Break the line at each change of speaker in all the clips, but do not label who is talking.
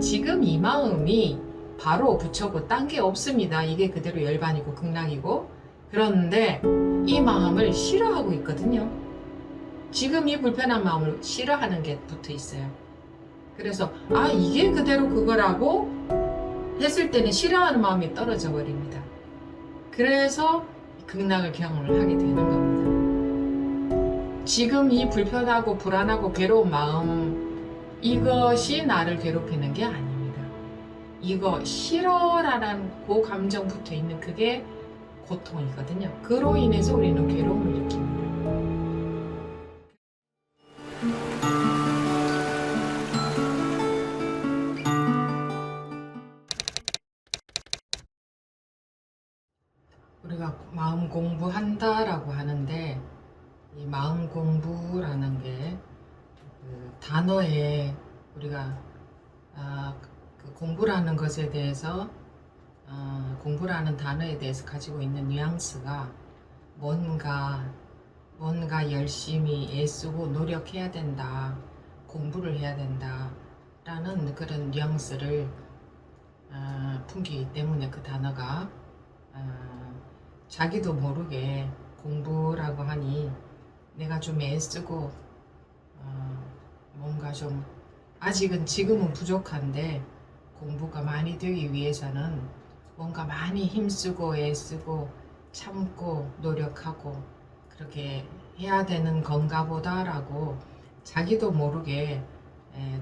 지금 이 마음이 바로 부처고 딴 게 없습니다. 이게 그대로 열반이고 극락이고. 그런데 이 마음을 싫어하고 있거든요. 지금 이 불편한 마음을 싫어하는 게 붙어 있어요. 그래서 이게 그대로 그거라고 했을 때는 싫어하는 마음이 떨어져 버립니다. 그래서 극락을 경험을 하게 되는 겁니다. 지금 이 불편하고 불안하고 괴로운 마음, 이것이 나를 괴롭히는 게 아닙니다. 이거 싫어라는 그 감정 붙어 있는 그게 고통이거든요. 그로 인해서 우리는 괴로움을 느낍니다. 우리가 마음 공부한다라고 하는데, 이 마음 공부라는 게 그 단어에 우리가 그 공부라는 것에 대해서 공부라는 단어에 대해서 가지고 있는 뉘앙스가 뭔가 열심히 애쓰고 노력해야 된다, 공부를 해야 된다 라는 그런 뉘앙스를 풍기기 때문에 그 단어가 자기도 모르게 공부라고 하니 내가 좀 애쓰고 뭔가 좀 아직은 지금은 부족한데 공부가 많이 되기 위해서는 뭔가 많이 힘쓰고 애쓰고 참고 노력하고 그렇게 해야 되는 건가 보다라고 자기도 모르게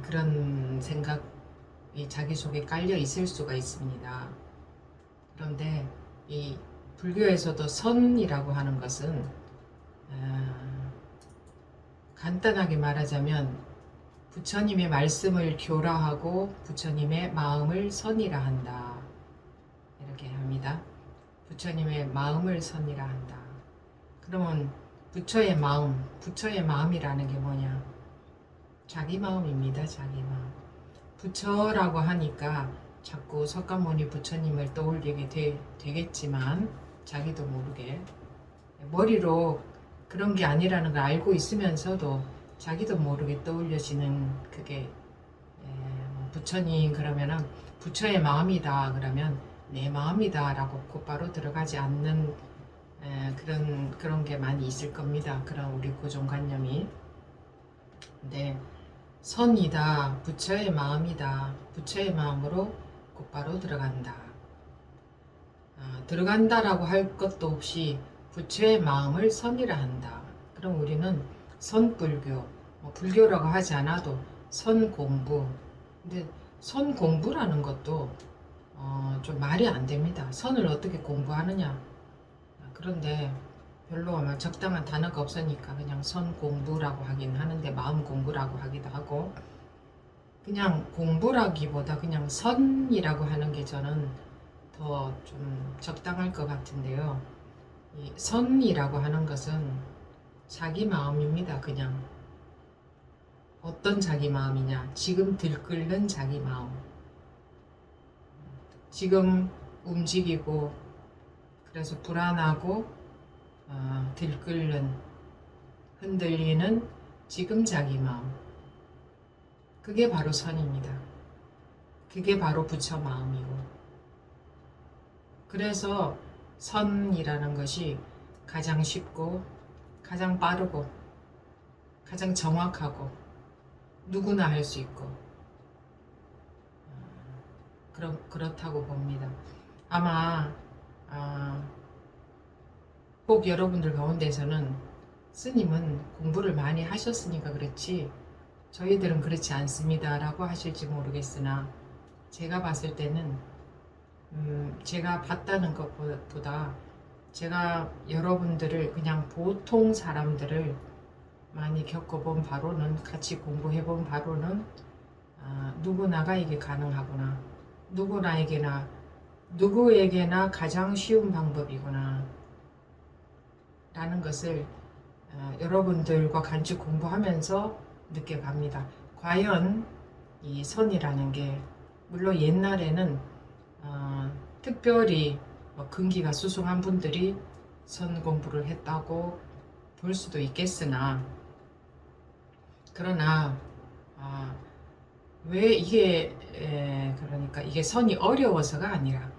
그런 생각이 자기 속에 깔려 있을 수가 있습니다. 그런데 이 불교에서도 선이라고 하는 것은 간단하게 말하자면 부처님의 말씀을 교라하고 부처님의 마음을 선이라 한다. 이렇게 합니다. 부처님의 마음을 선이라 한다. 그러면 부처의 마음이라는 게 뭐냐? 자기 마음입니다. 자기 마음. 부처라고 하니까 자꾸 석가모니 부처님을 떠올리게 되겠지만 자기도 모르게 머리로 그런 게 아니라는 걸 알고 있으면서도 자기도 모르게 떠올려지는 그게 부처님 그러면은 부처의 마음이다 그러면 내 마음이다 라고 곧바로 들어가지 않는 그런 게 많이 있을 겁니다. 그런 우리 고정관념이. 근데 선이다, 부처의 마음이다, 부처의 마음으로 곧바로 들어간다. 들어간다라고 할 것도 없이 부처의 마음을 선이라 한다. 그럼 우리는 선불교, 불교라고 하지 않아도 선공부. 근데 선공부라는 것도 좀 말이 안 됩니다. 선을 어떻게 공부하느냐. 그런데 별로 아마 적당한 단어가 없으니까 그냥 선공부라고 하긴 하는데 마음 공부라고 하기도 하고 그냥 공부라기보다 그냥 선이라고 하는 게 저는 더 좀 적당할 것 같은데요. 이 선이라고 하는 것은 자기 마음입니다. 그냥 어떤 자기 마음이냐? 지금 들끓는 자기 마음. 지금 움직이고 그래서 불안하고 들끓는 흔들리는 지금 자기 마음. 그게 바로 선입니다. 그게 바로 부처 마음이고. 그래서 선이라는 것이 가장 쉽고 가장 빠르고 가장 정확하고 누구나 할 수 있고 그렇다고 봅니다. 아마 꼭 여러분들 가운데서는 스님은 공부를 많이 하셨으니까 그렇지 저희들은 그렇지 않습니다 라고 하실지 모르겠으나 제가 봤을 때는 제가 봤다는 것보다 제가 여러분들을 그냥 보통 사람들을 많이 겪어본 바로는 같이 공부해본 바로는 누구나가 이게 가능하구나. 누구에게나 가장 쉬운 방법이구나 라는 것을 여러분들과 같이 공부하면서 느껴갑니다. 과연 이 선이라는 게 물론 옛날에는 특별히 근기가 수승한 분들이 선 공부를 했다고 볼 수도 있겠으나 그러나 왜 이게 그러니까 이게 선이 어려워서가 아니라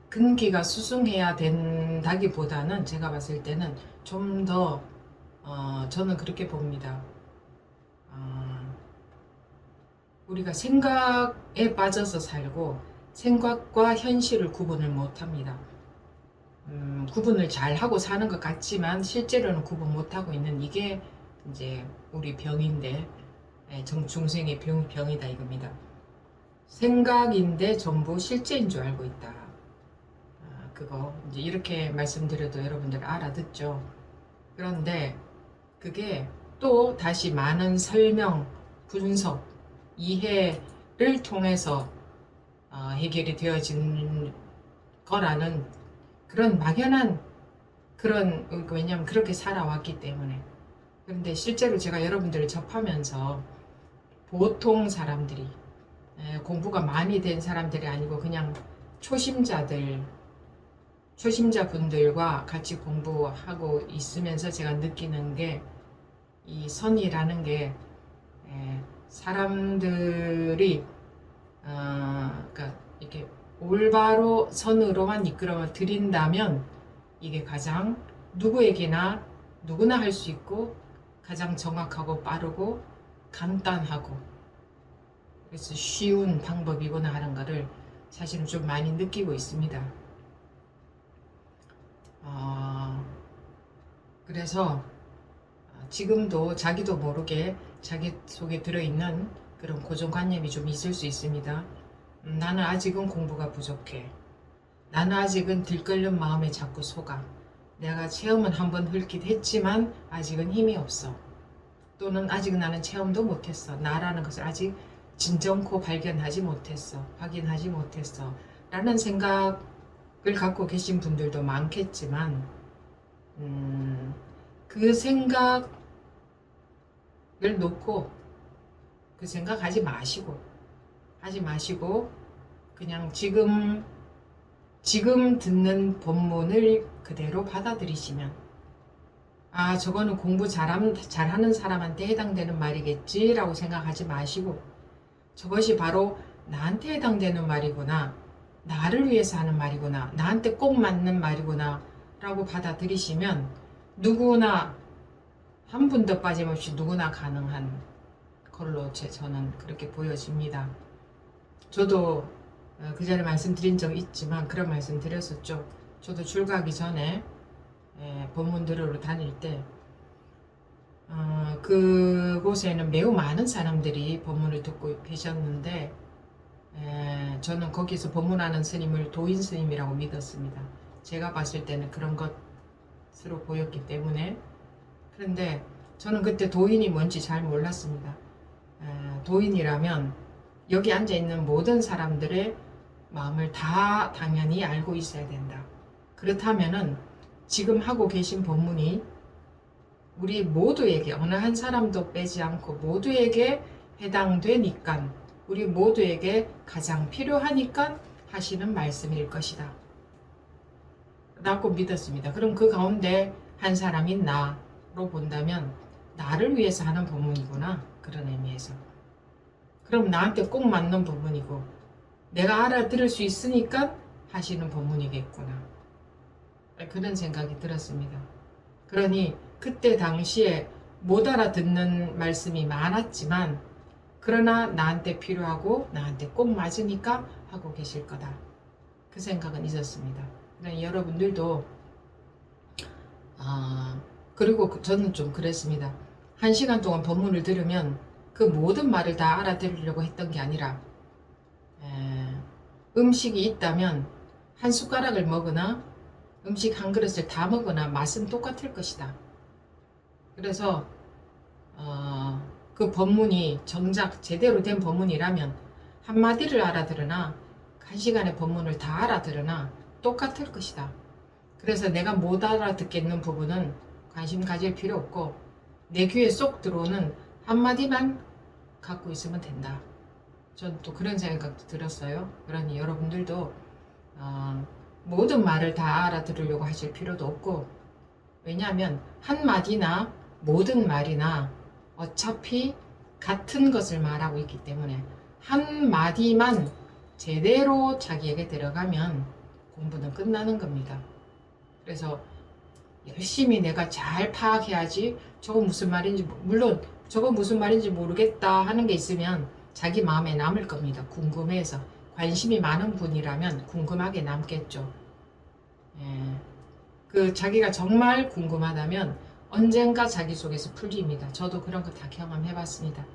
근기가 수승해야 된다기보다는 제가 봤을 때는 좀 더 저는 그렇게 봅니다. 우리가 생각에 빠져서 살고 생각과 현실을 구분을 못합니다. 구분을 잘 하고 사는 것 같지만 실제로는 구분 못하고 있는 이게 이제 우리 병인데 중생의 병이다 이겁니다. 생각인데 전부 실제인 줄 알고 있다. 그거 이제 이렇게 말씀드려도 여러분들 알아듣죠. 그런데 그게 또 다시 많은 설명, 분석, 이해를 통해서 해결이 되어진 거라는 그런 막연한 그런, 왜냐하면 그렇게 살아왔기 때문에. 그런데 실제로 제가 여러분들을 접하면서 보통 사람들이 공부가 많이 된 사람들이 아니고 그냥 초심자분들과 같이 공부하고 있으면서 제가 느끼는 게 이 선이라는 게 사람들이 그러니까 이렇게 올바로 선으로만 이끌어 드린다면 이게 가장 누구나 할 수 있고 가장 정확하고 빠르고 간단하고 그래서 쉬운 방법이구나 하는 것을 사실은 좀 많이 느끼고 있습니다. 그래서 지금도 자기도 모르게 자기 속에 들어있는 그런 고정관념이 좀 있을 수 있습니다. 나는 아직은 공부가 부족해. 나는 아직은 들끓는 마음에 자꾸 속아. 내가 체험은 한번 흘깃 했지만 아직은 힘이 없어. 또는 아직 나는 체험도 못했어. 나라는 것을 아직 진정코 발견하지 못했어. 확인하지 못했어. 라는 생각을 갖고 계신 분들도 많겠지만 그 생각을 놓고 그 생각하지 마시고 그냥 지금 듣는 본문을 그대로 받아들이시면 저거는 공부 잘하는 사람한테 해당되는 말이겠지 라고 생각하지 마시고 저것이 바로 나한테 해당되는 말이구나, 나를 위해서 하는 말이구나, 나한테 꼭 맞는 말이구나 라고 받아들이시면 누구나 한 분도 빠짐없이 누구나 가능한 걸로 저는 그렇게 보여집니다. 저도 그 전에 말씀드린 적 있지만 그런 말씀 드렸었죠. 저도 줄 가기 전에 법문 들으러 다닐 때 그곳에는 매우 많은 사람들이 법문을 듣고 계셨는데 저는 거기서 법문하는 스님을 도인 스님이라고 믿었습니다. 제가 봤을 때는 그런 것으로 보였기 때문에. 그런데 저는 그때 도인이 뭔지 잘 몰랐습니다. 도인이라면 여기 앉아있는 모든 사람들의 마음을 다 당연히 알고 있어야 된다. 그렇다면은 지금 하고 계신 법문이 우리 모두에게 어느 한 사람도 빼지 않고 모두에게 해당되니까 우리 모두에게 가장 필요하니까 하시는 말씀일 것이다 라고 믿었습니다. 그럼 그 가운데 한 사람인 나로 본다면 나를 위해서 하는 법문이구나, 그런 의미에서. 그럼 나한테 꼭 맞는 법문이고 내가 알아들을 수 있으니까 하시는 법문이겠구나, 그런 생각이 들었습니다. 그러니 그때 당시에 못 알아듣는 말씀이 많았지만 그러나 나한테 필요하고 나한테 꼭 맞으니까 하고 계실 거다, 그 생각은 있었습니다. 그러니 여러분들도 그리고 저는 좀 그랬습니다. 1시간 동안 법문을 들으면 그 모든 말을 다 알아들으려고 했던 게 아니라 음식이 있다면 한 숟가락을 먹으나 음식 한 그릇을 다 먹으나 맛은 똑같을 것이다. 그래서 그 법문이 정작 제대로 된 법문이라면 한마디를 알아들으나 1시간의 법문을 다 알아들으나 똑같을 것이다. 그래서 내가 못 알아듣겠는 부분은 관심 가질 필요 없고 내 귀에 쏙 들어오는 한마디만 갖고 있으면 된다. 전 또 그런 생각도 들었어요. 그러니 여러분들도 모든 말을 다 알아들으려고 하실 필요도 없고, 왜냐하면 한마디나 모든 말이나 어차피 같은 것을 말하고 있기 때문에 한 마디만 제대로 자기에게 들어가면 공부는 끝나는 겁니다. 그래서 열심히 내가 잘 파악해야지 저거 무슨 말인지 물론 저거 무슨 말인지 모르겠다 하는 게 있으면 자기 마음에 남을 겁니다. 궁금해서 관심이 많은 분이라면 궁금하게 남겠죠. 예. 그 자기가 정말 궁금하다면 언젠가 자기 속에서 풀립니다. 저도 그런 거 다 경험해봤습니다.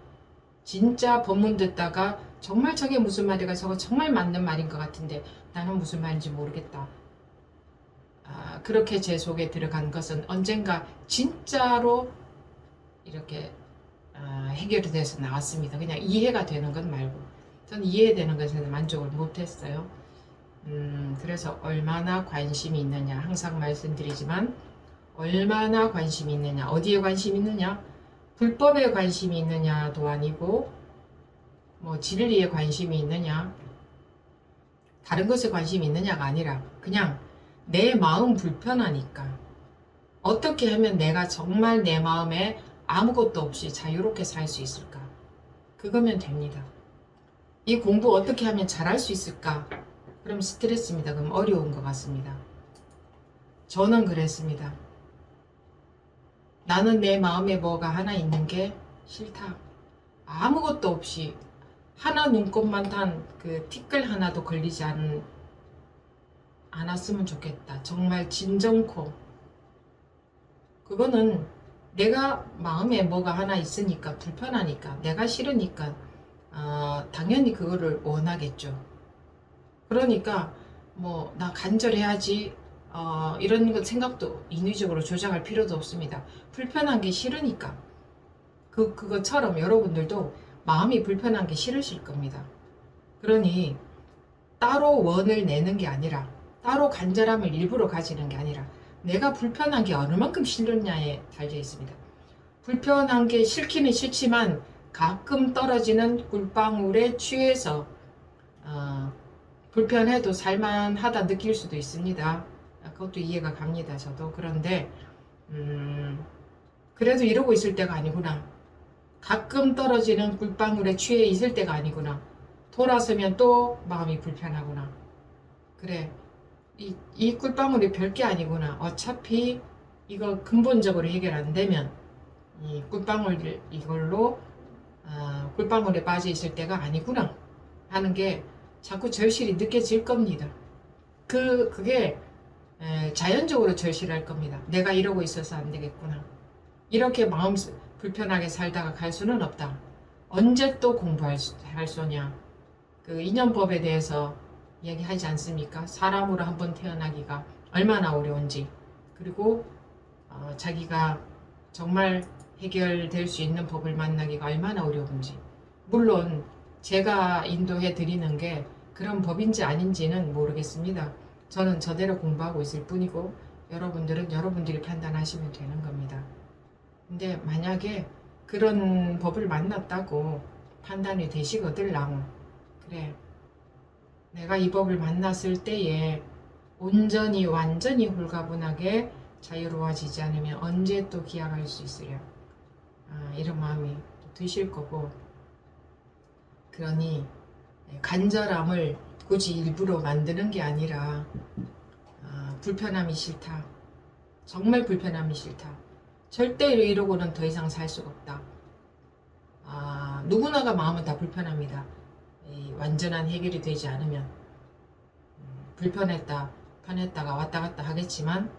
진짜 법문 듣다가 정말 저게 무슨 말이가 저거 정말 맞는 말인 것 같은데 나는 무슨 말인지 모르겠다. 그렇게 제 속에 들어간 것은 언젠가 진짜로 이렇게 해결이 돼서 나왔습니다. 그냥 이해가 되는 것 말고 저는 이해되는 것에 만족을 못했어요. 그래서 얼마나 관심이 있느냐 항상 말씀드리지만 얼마나 관심이 있느냐 어디에 관심이 있느냐 불법에 관심이 있느냐도 아니고 뭐 진리에 관심이 있느냐 다른 것에 관심이 있느냐가 아니라 그냥 내 마음 불편하니까 어떻게 하면 내가 정말 내 마음에 아무것도 없이 자유롭게 살 수 있을까? 그거면 됩니다. 이 공부 어떻게 하면 잘할 수 있을까? 그럼 스트레스입니다. 그럼 어려운 것 같습니다. 저는 그랬습니다. 나는 내 마음에 뭐가 하나 있는 게 싫다. 아무것도 없이 하나 눈곱만 단 그 티끌 하나도 걸리지 않았으면 좋겠다. 정말 진정코. 그거는 내가 마음에 뭐가 하나 있으니까 불편하니까 내가 싫으니까 당연히 그거를 원하겠죠. 그러니까 뭐 나 간절해야지 이런 생각도 인위적으로 조장할 필요도 없습니다. 불편한 게 싫으니까 그것처럼 여러분들도 마음이 불편한 게 싫으실 겁니다. 그러니 따로 원을 내는 게 아니라 따로 간절함을 일부러 가지는 게 아니라 내가 불편한 게 어느 만큼 싫느냐에 달려 있습니다. 불편한 게 싫기는 싫지만 가끔 떨어지는 꿀방울에 취해서 불편해도 살만하다 느낄 수도 있습니다. 그것도 이해가 갑니다. 저도. 그런데 그래도 이러고 있을 때가 아니구나. 가끔 떨어지는 꿀방울에 취해 있을 때가 아니구나. 돌아서면 또 마음이 불편하구나. 그래. 이 꿀방울이 별게 아니구나. 어차피 이거 근본적으로 해결 안 되면 이 꿀방울 이걸로 꿀방울에 빠져 있을 때가 아니구나 하는 게 자꾸 절실히 느껴질 겁니다. 그게 자연적으로 절실할 겁니다. 내가 이러고 있어서 안 되겠구나. 이렇게 마음 불편하게 살다가 갈 수는 없다. 언제 또 공부할 소냐. 그 인연법에 대해서 얘기하지 않습니까? 사람으로 한번 태어나기가 얼마나 어려운지 그리고 자기가 정말 해결될 수 있는 법을 만나기가 얼마나 어려운지 물론 제가 인도해 드리는 게 그런 법인지 아닌지는 모르겠습니다. 저는 저대로 공부하고 있을 뿐이고 여러분들은 여러분들이 판단하시면 되는 겁니다. 근데 만약에 그런 법을 만났다고 판단이 되시거들랑 그래 내가 이 법을 만났을 때에 온전히 완전히 홀가분하게 자유로워지지 않으면 언제 또 기약할 수 있으랴 이런 마음이 드실 거고 그러니 간절함을 굳이 일부러 만드는 게 아니라 불편함이 싫다. 정말 불편함이 싫다. 절대 이러고는 더 이상 살 수가 없다. 누구나가 마음은 다 불편합니다. 완전한 해결이 되지 않으면 불편했다 편했다가 왔다 갔다 하겠지만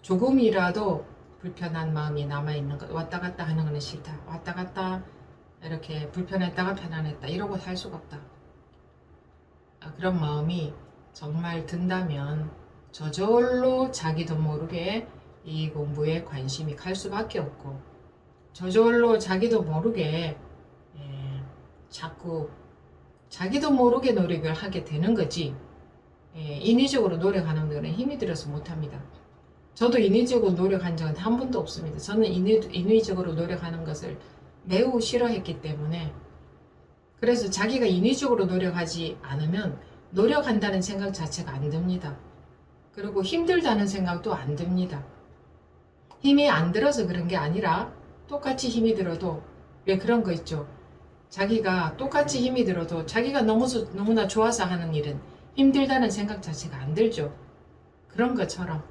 조금이라도 불편한 마음이 남아있는 것 왔다 갔다 하는 것은 싫다. 왔다 갔다 이렇게 불편했다가 편안했다 이러고 살 수가 없다. 그런 마음이 정말 든다면 저절로 자기도 모르게 이 공부에 관심이 갈 수밖에 없고 저절로 자기도 모르게 자꾸 자기도 모르게 노력을 하게 되는 거지 인위적으로 노력하는 거는 힘이 들어서 못합니다. 저도 인위적으로 노력한 적은 한 번도 없습니다. 저는 인위적으로 노력하는 것을 매우 싫어했기 때문에 그래서 자기가 인위적으로 노력하지 않으면 노력한다는 생각 자체가 안 듭니다. 그리고 힘들다는 생각도 안 듭니다. 힘이 안 들어서 그런 게 아니라 똑같이 힘이 들어도 왜 그런 거 있죠. 자기가 똑같이 힘이 들어도 자기가 너무나 좋아서 하는 일은 힘들다는 생각 자체가 안 들죠. 그런 것처럼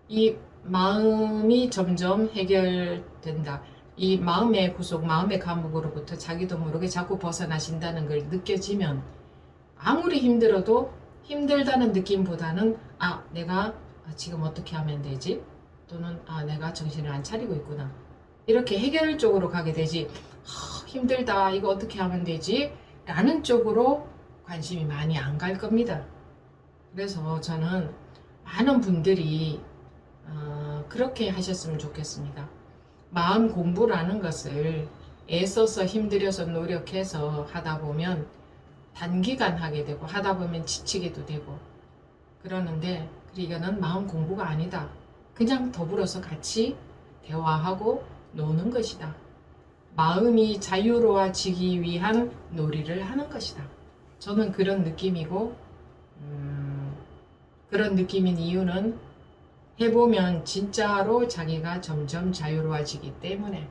이 마음이 점점 해결된다. 이 마음의 구속, 마음의 감옥으로부터 자기도 모르게 자꾸 벗어나신다는 걸 느껴지면 아무리 힘들어도 힘들다는 느낌보다는 내가 지금 어떻게 하면 되지? 또는 내가 정신을 안 차리고 있구나. 이렇게 해결 쪽으로 가게 되지. 힘들다. 이거 어떻게 하면 되지? 라는 쪽으로 관심이 많이 안 갈 겁니다. 그래서 저는 많은 분들이 그렇게 하셨으면 좋겠습니다. 마음 공부라는 것을 애써서 힘들여서 노력해서 하다 보면 단기간 하게 되고 하다 보면 지치게도 되고 그러는데 이거는 마음 공부가 아니다. 그냥 더불어서 같이 대화하고 노는 것이다. 마음이 자유로워지기 위한 놀이를 하는 것이다. 저는 그런 느낌이고 그런 느낌인 이유는 해보면 진짜로 자기가 점점 자유로워지기 때문에.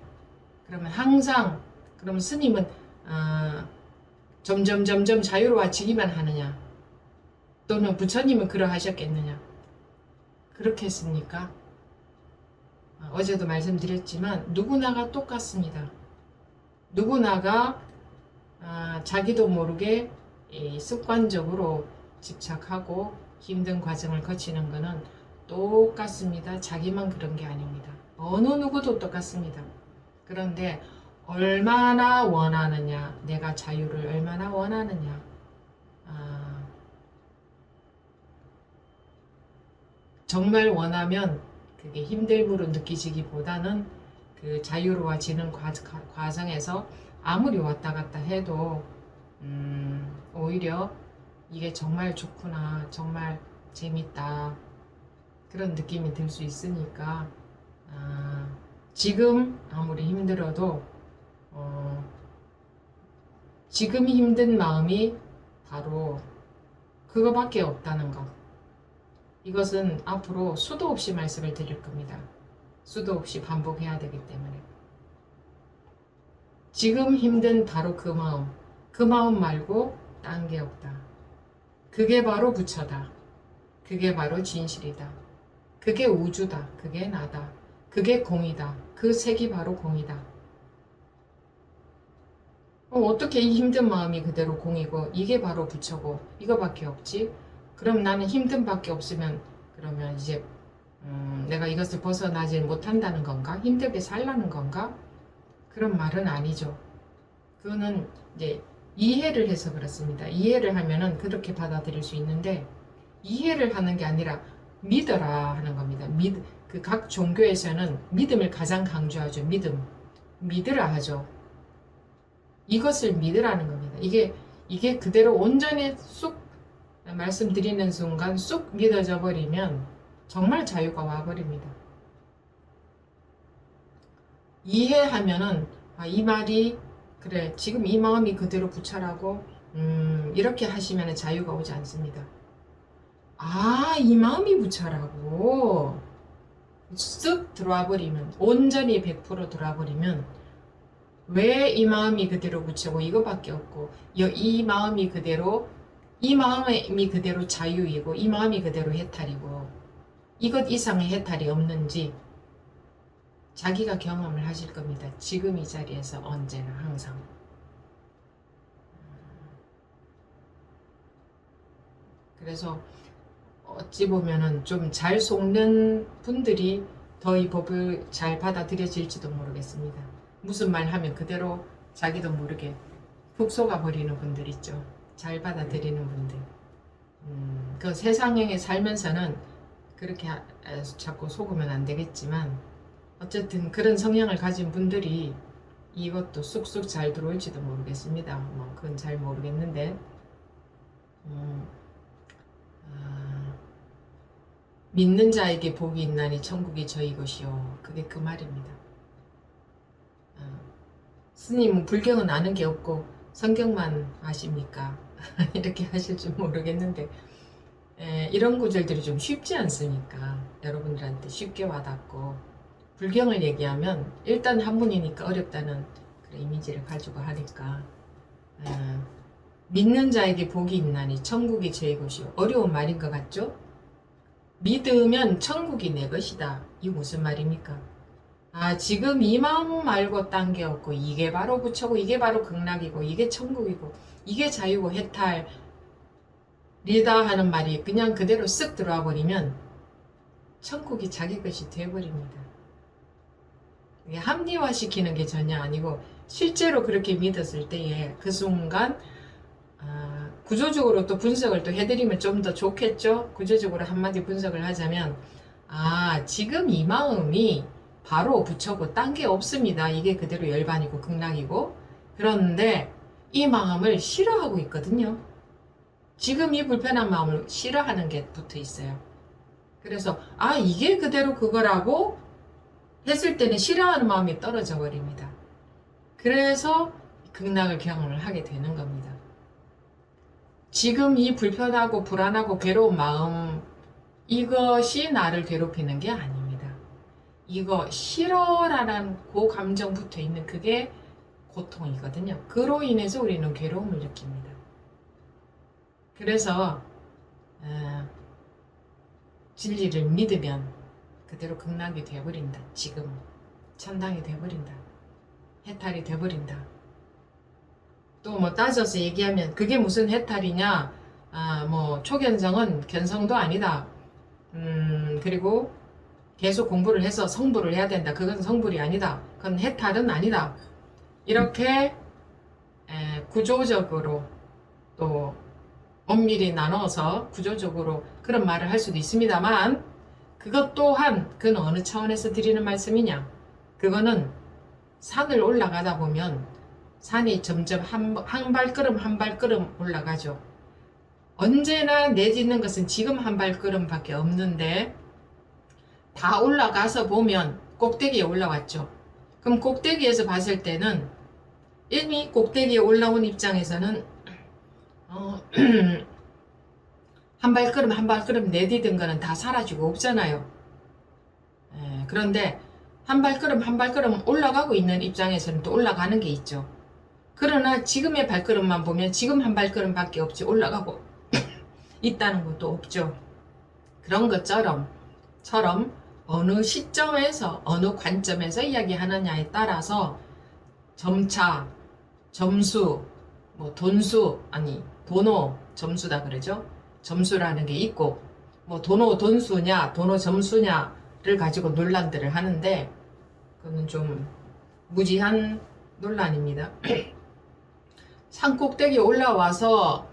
그러면 항상 그러면 스님은 점점 자유로워지기만 하느냐, 또는 부처님은 그러하셨겠느냐, 그렇겠습니까? 어제도 말씀드렸지만 누구나가 똑같습니다. 누구나가 자기도 모르게 습관적으로 집착하고 힘든 과정을 거치는 것은 똑같습니다. 자기만 그런 게 아닙니다. 어느 누구도 똑같습니다. 그런데 얼마나 원하느냐, 내가 자유를 얼마나 원하느냐, 정말 원하면 그게 힘듦으로 느끼시기보다는 그 자유로워지는 과정에서 아무리 왔다 갔다 해도 오히려 이게 정말 좋구나, 정말 재밌다, 그런 느낌이 들 수 있으니까 지금 아무리 힘들어도 지금 힘든 마음이 바로 그거밖에 없다는 것. 이것은 앞으로 수도 없이 말씀을 드릴 겁니다. 수도 없이 반복해야 되기 때문에. 지금 힘든 바로 그 마음 말고 딴 게 없다. 그게 바로 부처다. 그게 바로 진실이다. 그게 우주다. 그게 나다. 그게 공이다. 그 색이 바로 공이다. 어떻게 이 힘든 마음이 그대로 공이고 이게 바로 부처고 이거밖에 없지? 그럼 나는 힘든 밖에 없으면 그러면 이제 내가 이것을 벗어나지 못한다는 건가? 힘들게 살라는 건가? 그런 말은 아니죠. 그거는 이제 이해를 해서 그렇습니다. 이해를 하면은 그렇게 받아들일 수 있는데 이해를 하는 게 아니라 믿어라 하는 겁니다. 그 각 종교에서는 믿음을 가장 강조하죠. 믿으라 하죠. 이것을 믿으라는 겁니다. 이게 그대로 온전히 쑥 말씀드리는 순간 쑥 믿어져 버리면 정말 자유가 와버립니다. 이해하면은 이 말이 그래, 지금 이 마음이 그대로 부처라고 이렇게 하시면 자유가 오지 않습니다. 이 마음이 부처라고 쓱 들어와 버리면, 온전히 100% 들어와 버리면 왜 이 마음이 그대로 부처고 이거밖에 없고 이 마음이 그대로 자유이고 이 마음이 그대로 해탈이고 이것 이상의 해탈이 없는지 자기가 경험을 하실 겁니다. 지금 이 자리에서 언제나 항상. 그래서 어찌 보면은 좀 잘 속는 분들이 더 이 법을 잘 받아들여질지도 모르겠습니다. 무슨 말 하면 그대로 자기도 모르게 푹 속아버리는 분들 있죠. 잘 받아들이는 분들. 그 세상에 살면서는 그렇게 자꾸 속으면 안 되겠지만 어쨌든 그런 성향을 가진 분들이 이것도 쑥쑥 잘 들어올지도 모르겠습니다. 그건 잘 모르겠는데 믿는 자에게 복이 있나니 천국이 저희 것이요. 그게 그 말입니다. 스님은 불경은 아는 게 없고 성경만 아십니까? 이렇게 하실 줄 모르겠는데 이런 구절들이 좀 쉽지 않습니까? 여러분들한테 쉽게 와닿고 불경을 얘기하면 일단 한문이니까 어렵다는 그런 이미지를 가지고 하니까 믿는 자에게 복이 있나니 천국이 제 것이요. 어려운 말인 것 같죠? 믿으면 천국이 내 것이다. 이 무슨 말입니까? 지금 이 마음 말고 딴 게 없고 이게 바로 부처고 이게 바로 극락이고 이게 천국이고 이게 자유고 해탈이다 하는 말이 그냥 그대로 쓱 들어와 버리면 천국이 자기 것이 되어버립니다. 이게 합리화시키는 게 전혀 아니고 실제로 그렇게 믿었을 때에 그 순간 구조적으로 또 분석을 또 해드리면 좀 더 좋겠죠. 구조적으로 한마디 분석을 하자면 지금 이 마음이 바로 부처고 딴 게 없습니다. 이게 그대로 열반이고 극락이고 그런데 이 마음을 싫어하고 있거든요. 지금 이 불편한 마음을 싫어하는 게 붙어 있어요. 그래서 이게 그대로 그거라고 했을 때는 싫어하는 마음이 떨어져 버립니다. 그래서 극락을 경험을 하게 되는 겁니다. 지금 이 불편하고 불안하고 괴로운 마음 이것이 나를 괴롭히는 게 아닙니다. 이거 싫어라는 그 감정 붙어 있는 그게 고통이거든요. 그로 인해서 우리는 괴로움을 느낍니다. 그래서 진리를 믿으면 그대로 극락이 되어버린다. 지금 천당이 되어버린다. 해탈이 되어버린다. 또 뭐 따져서 얘기하면 그게 무슨 해탈이냐? 뭐 초견성은 견성도 아니다. 그리고 계속 공부를 해서 성불을 해야 된다. 그건 성불이 아니다. 그건 해탈은 아니다. 이렇게 구조적으로 또 엄밀히 나눠서 구조적으로 그런 말을 할 수도 있습니다만 그것 또한 그건 어느 차원에서 드리는 말씀이냐? 그거는 산을 올라가다 보면 산이 점점 한 발걸음 한 발걸음 올라가죠. 언제나 내딛는 것은 지금 한 발걸음밖에 없는데 다 올라가서 보면 꼭대기에 올라왔죠. 그럼 꼭대기에서 봤을 때는 이미 꼭대기에 올라온 입장에서는 한 발걸음 한 발걸음 내디딘 거는 다 사라지고 없잖아요. 그런데 한 발걸음 한 발걸음 올라가고 있는 입장에서는 또 올라가는 게 있죠. 그러나 지금의 발걸음만 보면 지금 한 발걸음밖에 없지 올라가고 있다는 것도 없죠. 그런 것처럼 어느 시점에서 어느 관점에서 이야기하느냐에 따라서 점차, 점수, 뭐 돈수, 도노 점수다 그러죠. 점수라는 게 있고 뭐 도노 돈수냐 도노 점수냐를 가지고 논란들을 하는데 그거는 좀 무지한 논란입니다. 산 꼭대기에 올라와서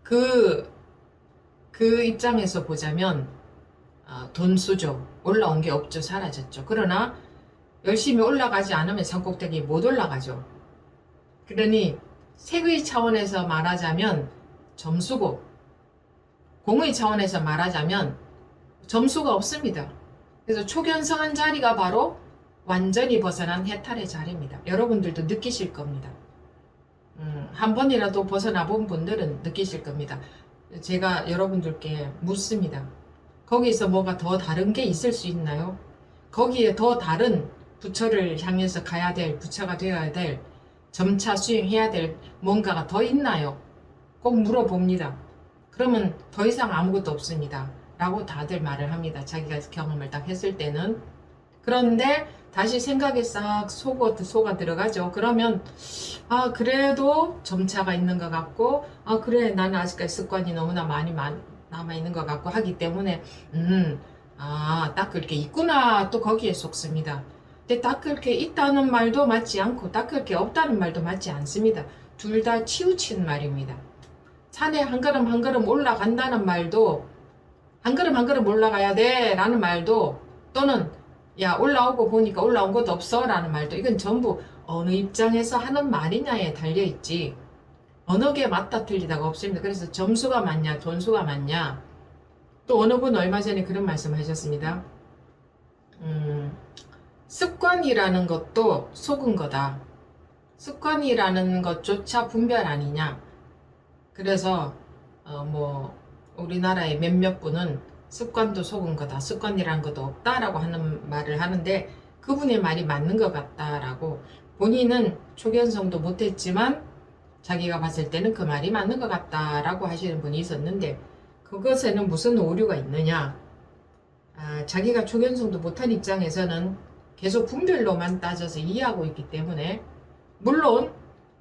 그 입장에서 보자면 돈수죠. 올라온 게 없죠. 사라졌죠. 그러나 열심히 올라가지 않으면 산 꼭대기에 못 올라가죠. 그러니 색의 차원에서 말하자면 점수고 공의 차원에서 말하자면 점수가 없습니다. 그래서 초견성한 자리가 바로 완전히 벗어난 해탈의 자리입니다. 여러분들도 느끼실 겁니다. 한 번이라도 벗어나 본 분들은 느끼실 겁니다. 제가 여러분들께 묻습니다. 거기서 뭐가 더 다른 게 있을 수 있나요? 거기에 더 다른 부처를 향해서 가야 될, 부처가 되어야 될, 점차 수행해야 될 뭔가가 더 있나요? 꼭 물어봅니다. 그러면 더 이상 아무것도 없습니다. 라고 다들 말을 합니다. 자기가 경험을 딱 했을 때는. 그런데 다시 생각에 싹 속아 들어가죠. 그러면 그래도 점차가 있는 것 같고 그래 나는 아직까지 습관이 너무나 많이 남아있는 것 같고 하기 때문에 딱 그렇게 있구나 또 거기에 속습니다. 근데 딱 그렇게 있다는 말도 맞지 않고 딱 그렇게 없다는 말도 맞지 않습니다. 둘 다 치우친 말입니다. 산에 한 걸음 한 걸음 올라간다는 말도 한 걸음 한 걸음 올라가야 돼 라는 말도 또는 야 올라오고 보니까 올라온 것도 없어 라는 말도 이건 전부 어느 입장에서 하는 말이냐에 달려있지 어느 게 맞다 틀리다가 없습니다. 그래서 점수가 맞냐 돈수가 맞냐 또 어느 분 얼마 전에 그런 말씀 하셨습니다. 습관이라는 것도 속은 거다. 습관이라는 것조차 분별 아니냐. 그래서 뭐 우리나라의 몇몇 분은 습관도 속은 거다. 습관이라는 것도 없다라고 하는 말을 하는데 그분의 말이 맞는 것 같다라고 본인은 초견성도 못했지만 자기가 봤을 때는 그 말이 맞는 것 같다라고 하시는 분이 있었는데 그것에는 무슨 오류가 있느냐. 자기가 초견성도 못한 입장에서는 계속 분별로만 따져서 이해하고 있기 때문에 물론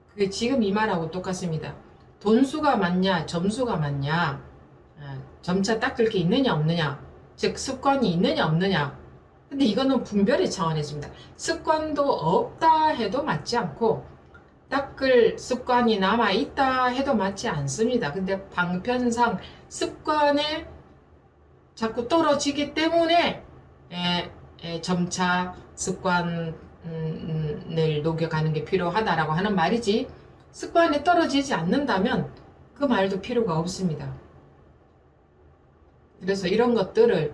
그게 지금 이 말하고 똑같습니다. 돈수가 맞냐 점수가 맞냐 점차 닦을 게 있느냐 없느냐 즉 습관이 있느냐 없느냐 근데 이거는 분별의 차원에서입니다. 습관도 없다 해도 맞지 않고 닦을 습관이 남아있다 해도 맞지 않습니다. 근데 방편상 습관에 자꾸 떨어지기 때문에 점차 습관을 녹여가는 게 필요하다라고 하는 말이지 습관에 떨어지지 않는다면 그 말도 필요가 없습니다. 그래서 이런 것들을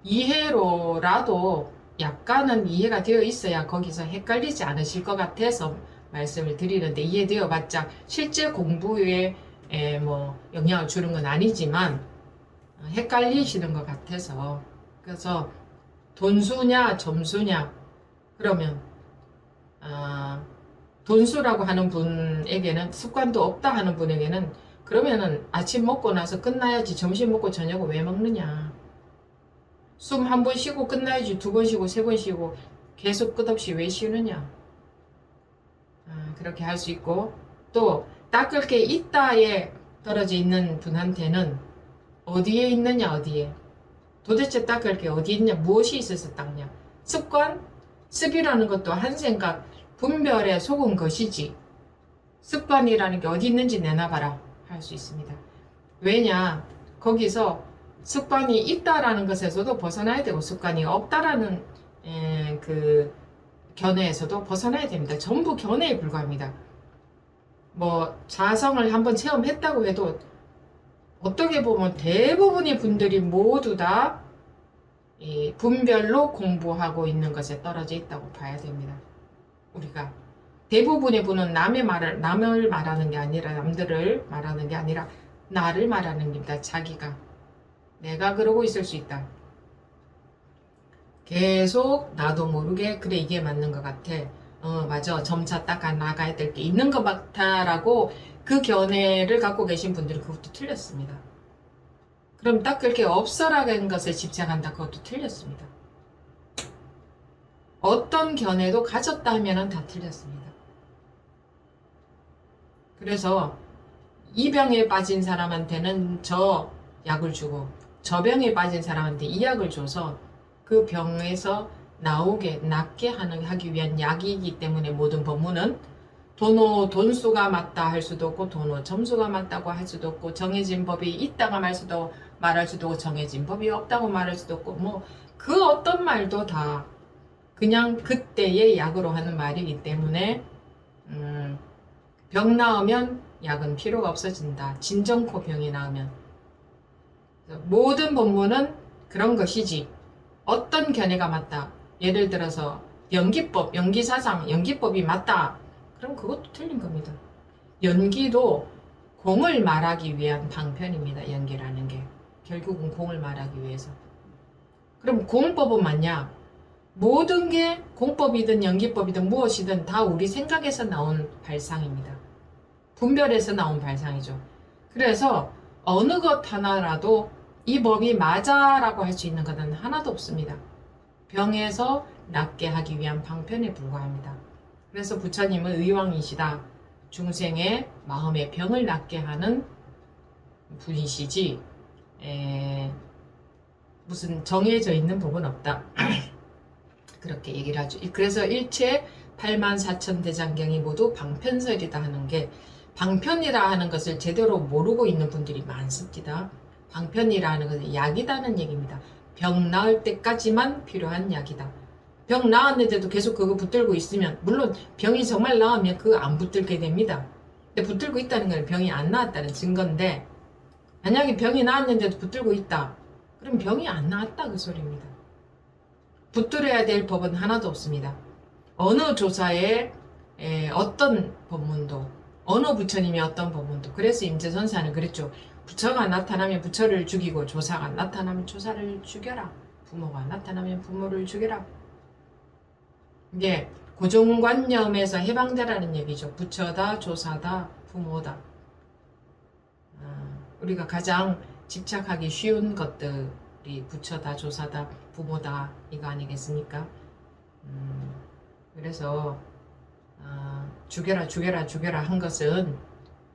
이해로라도 약간은 이해가 되어 있어야 거기서 헷갈리지 않으실 것 같아서 말씀을 드리는데 이해되어 봤자 실제 공부에 뭐 영향을 주는 건 아니지만 헷갈리시는 것 같아서 그래서 돈수냐 점수냐 그러면 돈수라고 하는 분에게는 습관도 없다 하는 분에게는 그러면은 아침 먹고 나서 끝나야지 점심 먹고 저녁을 왜 먹느냐 숨 한 번 쉬고 끝나야지 두 번 쉬고 세 번 쉬고 계속 끝없이 왜 쉬느냐 그렇게 할 수 있고 또 닦을 게 있다에 떨어져 있는 분한테는 어디에 있느냐 어디에 도대체 닦을 게 어디 있냐 무엇이 있어서 닦냐 습관 습이라는 것도 한 생각 분별에 속은 것이지 습관이라는 게 어디 있는지 내놔봐라 할 수 있습니다. 왜냐 거기서 습관이 있다라는 것에서도 벗어나야 되고 습관이 없다라는 그 견해에서도 벗어나야 됩니다. 전부 견해에 불과합니다. 뭐 자성을 한번 체험했다고 해도 어떻게 보면 대부분의 분들이 모두 다 이 분별로 공부하고 있는 것에 떨어져 있다고 봐야 됩니다. 우리가 대부분의 분은 남을 말하는 게 아니라 남들을 말하는 게 아니라 나를 말하는 겁니다. 자기가 내가 그러고 있을 수 있다. 계속 나도 모르게 그래 이게 맞는 것 같아. 맞아 점차 닦아 나가야 될 게 있는 것 같아 라고 그 견해를 갖고 계신 분들은 그것도 틀렸습니다. 그럼 닦을 게 없어라는 것에 집착한다 그것도 틀렸습니다. 어떤 견해도 가졌다 하면 다 틀렸습니다. 그래서 이 병에 빠진 사람한테는 저 약을 주고 저 병에 빠진 사람한테 이 약을 줘서 그 병에서 낫게 하기 위한 약이기 때문에 모든 법문은 돈수가 맞다 할 수도 없고 점수가 맞다고 할 수도 없고 정해진 법이 있다가 말할 수도 없고 정해진 법이 없다고 말할 수도 없고 뭐 그 어떤 말도 다 그냥 그때의 약으로 하는 말이기 때문에 병 나으면 약은 필요가 없어진다. 진정코 병이 나으면 모든 법문은 그런 것이지 어떤 견해가 맞다. 예를 들어서 연기법, 연기사상, 연기법이 맞다. 그럼 그것도 틀린 겁니다. 연기도 공을 말하기 위한 방편입니다. 연기라는 게. 결국은 공을 말하기 위해서. 그럼 공법은 맞냐? 모든 게 공법이든 연기법이든 무엇이든 다 우리 생각에서 나온 발상입니다. 분별에서 나온 발상이죠. 그래서 어느 것 하나라도 이 법이 맞아라고 할 수 있는 것은 하나도 없습니다. 병에서 낫게 하기 위한 방편에 불과합니다. 그래서 부처님은 의왕이시다. 중생의 마음의 병을 낫게 하는 분이시지 무슨 정해져 있는 법은 없다. 그렇게 얘기를 하죠. 그래서 일체 84,000대장경이 모두 방편설이다 하는 게 방편이라 하는 것을 제대로 모르고 있는 분들이 많습니다. 방편이라 하는 것은 약이다는 얘기입니다. 병 나을 때까지만 필요한 약이다. 병 나았는데도 계속 그거 붙들고 있으면 물론 병이 정말 나으면 그거 안 붙들게 됩니다. 근데 붙들고 있다는 건 병이 안 나았다는 증거인데 만약에 병이 나았는데도 붙들고 있다. 그럼 병이 안 나았다 그 소리입니다. 붙들어야 될 법은 하나도 없습니다. 어느 조사에 어떤 법문도 어느 부처님이 어떤 법문도 그래서 임재선사는 그랬죠. 부처가 나타나면 부처를 죽이고 조사가 나타나면 조사를 죽여라. 부모가 나타나면 부모를 죽여라. 이게 고정관념에서 해방되라는 얘기죠. 부처다 조사다 부모다. 우리가 가장 집착하기 쉬운 것들이 부처다, 조사다, 부모다 이거 아니겠습니까? 그래서 죽여라 죽여라 죽여라 한 것은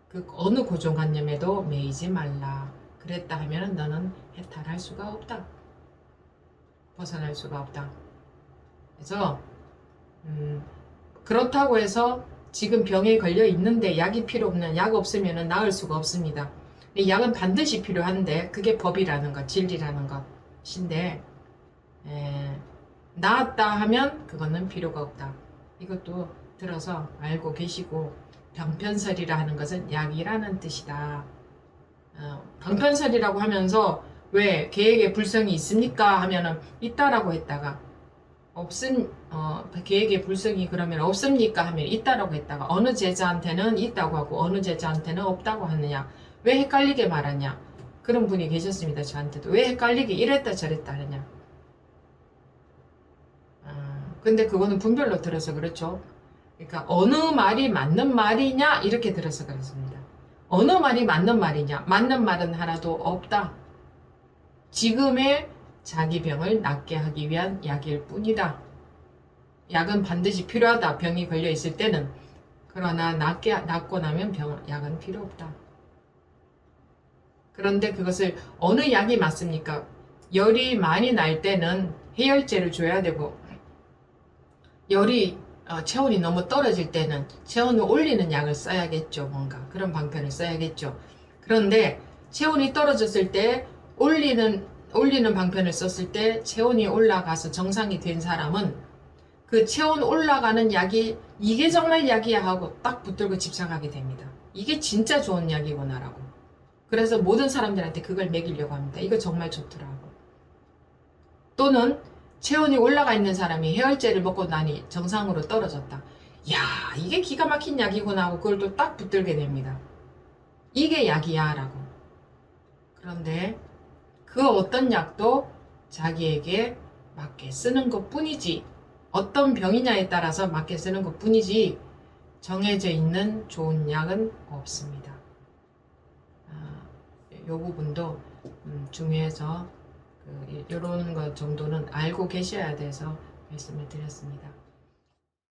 그 어느 고정관념에도 매이지 말라. 그랬다 하면 너는 해탈할 수가 없다. 벗어날 수가 없다. 그래서 그렇다고 해서 지금 병에 걸려 있는데 약이 필요 없는, 약 없으면 나을 수가 없습니다. 약은 반드시 필요한데 그게 법이라는 것, 진리라는 것인데 나았다 하면 그거는 필요가 없다. 이것도 들어서 알고 계시고, 방편설이라 하는 것은 약이라는 뜻이다. 방편설이라고 하면서 왜 계획에 불성이 있습니까 하면은 있다라고 했다가 계획에 불성이 그러면 없습니까 하면 있다라고 했다가 어느 제자한테는 있다고 하고 어느 제자한테는 없다고 하느냐, 왜 헷갈리게 말하냐, 그런 분이 계셨습니다. 저한테도 왜 헷갈리게 이랬다 저랬다 하느냐. 근데 그거는 분별로 들어서 그렇죠. 그러니까 어느 말이 맞는 말이냐 이렇게 들어서 그렇습니다. 어느 말이 맞는 말이냐, 맞는 말은 하나도 없다. 지금의 자기 병을 낫게 하기 위한 약일 뿐이다. 약은 반드시 필요하다. 병이 걸려 있을 때는. 그러나 낫고 나면 약은 필요 없다. 그런데 그것을 어느 약이 맞습니까? 열이 많이 날 때는 해열제를 줘야 되고, 열이 체온이 너무 떨어질 때는 체온을 올리는 약을 써야겠죠. 뭔가 그런 방편을 써야겠죠. 그런데 체온이 떨어졌을 때 올리는 방편을 썼을 때 체온이 올라가서 정상이 된 사람은 그 체온 올라가는 약이 이게 정말 약이야 하고 딱 붙들고 집착하게 됩니다. 이게 진짜 좋은 약이구나라고. 그래서 모든 사람들한테 그걸 먹이려고 합니다. 이거 정말 좋더라고. 또는 체온이 올라가 있는 사람이 해열제를 먹고 나니 정상으로 떨어졌다. 야, 이게 기가 막힌 약이구나 하고 그걸 또 딱 붙들게 됩니다. 이게 약이야 라고. 그런데 그 어떤 약도 자기에게 맞게 쓰는 것 뿐이지, 어떤 병이냐에 따라서 맞게 쓰는 것 뿐이지 정해져 있는 좋은 약은 없습니다. 이 부분도 중요해서 이런 것 정도는 알고 계셔야 돼서 말씀을 드렸습니다.